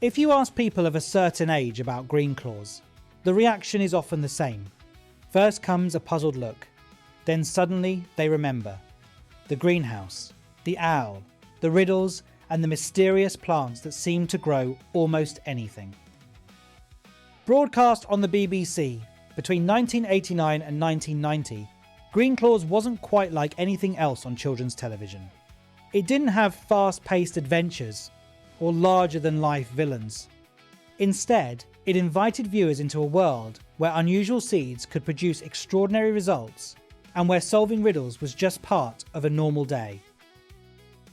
If you ask people of a certain age about Greenclaws, the reaction is often the same. First comes a puzzled look, then suddenly they remember. The greenhouse, the owl, the riddles, and the mysterious plants that seem to grow almost anything. Broadcast on the BBC between 1989 and 1990, Greenclaws wasn't quite like anything else on children's television. It didn't have fast-paced adventures or larger-than-life villains. Instead, it invited viewers into a world where unusual seeds could produce extraordinary results and where solving riddles was just part of a normal day.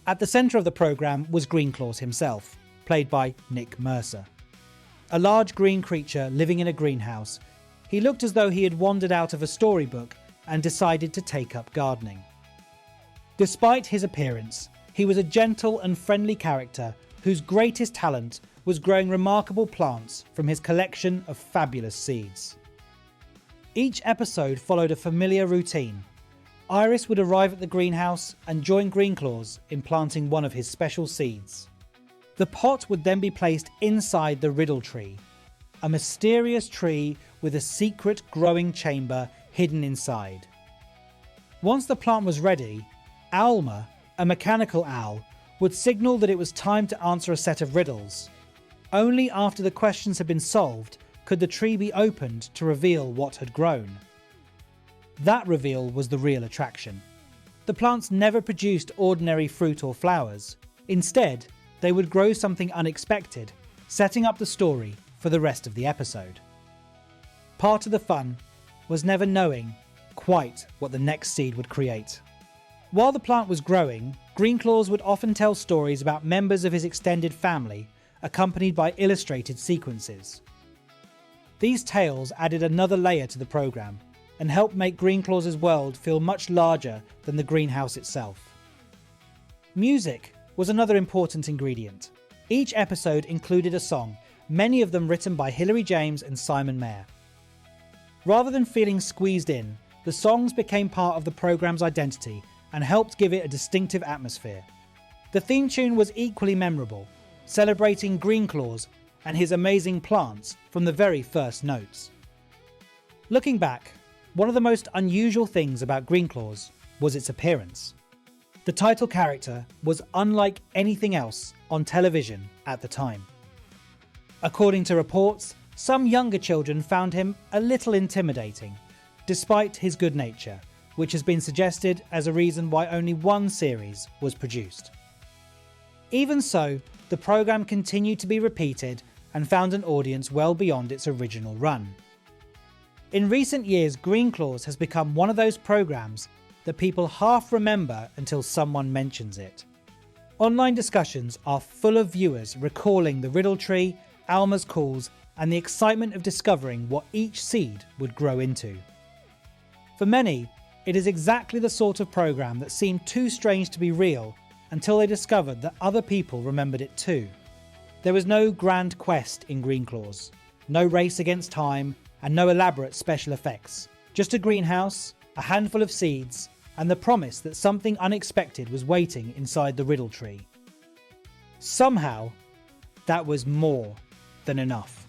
At the centre of the programme was Greenclaws himself, played by Nick Mercer. A large green creature living in a greenhouse, he looked as though he had wandered out of a storybook and decided to take up gardening. Despite his appearance, he was a gentle and friendly character whose greatest talent was growing remarkable plants from his collection of fabulous seeds. Each episode followed a familiar routine. Iris would arrive at the greenhouse and join Greenclaws in planting one of his special seeds. The pot would then be placed inside the Riddle Tree, a mysterious tree with a secret growing chamber hidden inside. Once the plant was ready, Owlma, a mechanical owl, would signal that it was time to answer a set of riddles. Only after the questions had been solved could the tree be opened to reveal what had grown. That reveal was the real attraction. The plants never produced ordinary fruit or flowers. Instead, they would grow something unexpected, setting up the story for the rest of the episode. Part of the fun was never knowing quite what the next seed would create. While the plant was growing, Greenclaws would often tell stories about members of his extended family, accompanied by illustrated sequences. These tales added another layer to the programme and helped make Greenclaws' world feel much larger than the greenhouse itself. Music was another important ingredient. Each episode included a song, many of them written by Hilary James and Simon Mayer. Rather than feeling squeezed in, the songs became part of the programme's identity and helped give it a distinctive atmosphere. The theme tune was equally memorable, celebrating Greenclaws and his amazing plants from the very first notes. Looking back, one of the most unusual things about Greenclaws was its appearance. The title character was unlike anything else on television at the time. According to reports, some younger children found him a little intimidating, despite his good nature, which has been suggested as a reason why only one series was produced. Even so, the programme continued to be repeated and found an audience well beyond its original run. In recent years, Greenclaws has become one of those programmes that people half remember until someone mentions it. Online discussions are full of viewers recalling the Riddle Tree, Owlma's calls, and the excitement of discovering what each seed would grow into. For many, it is exactly the sort of programme that seemed too strange to be real until they discovered that other people remembered it too. There was no grand quest in Greenclaws, no race against time, and no elaborate special effects. Just a greenhouse, a handful of seeds, and the promise that something unexpected was waiting inside the Riddle Tree. Somehow, that was more than enough.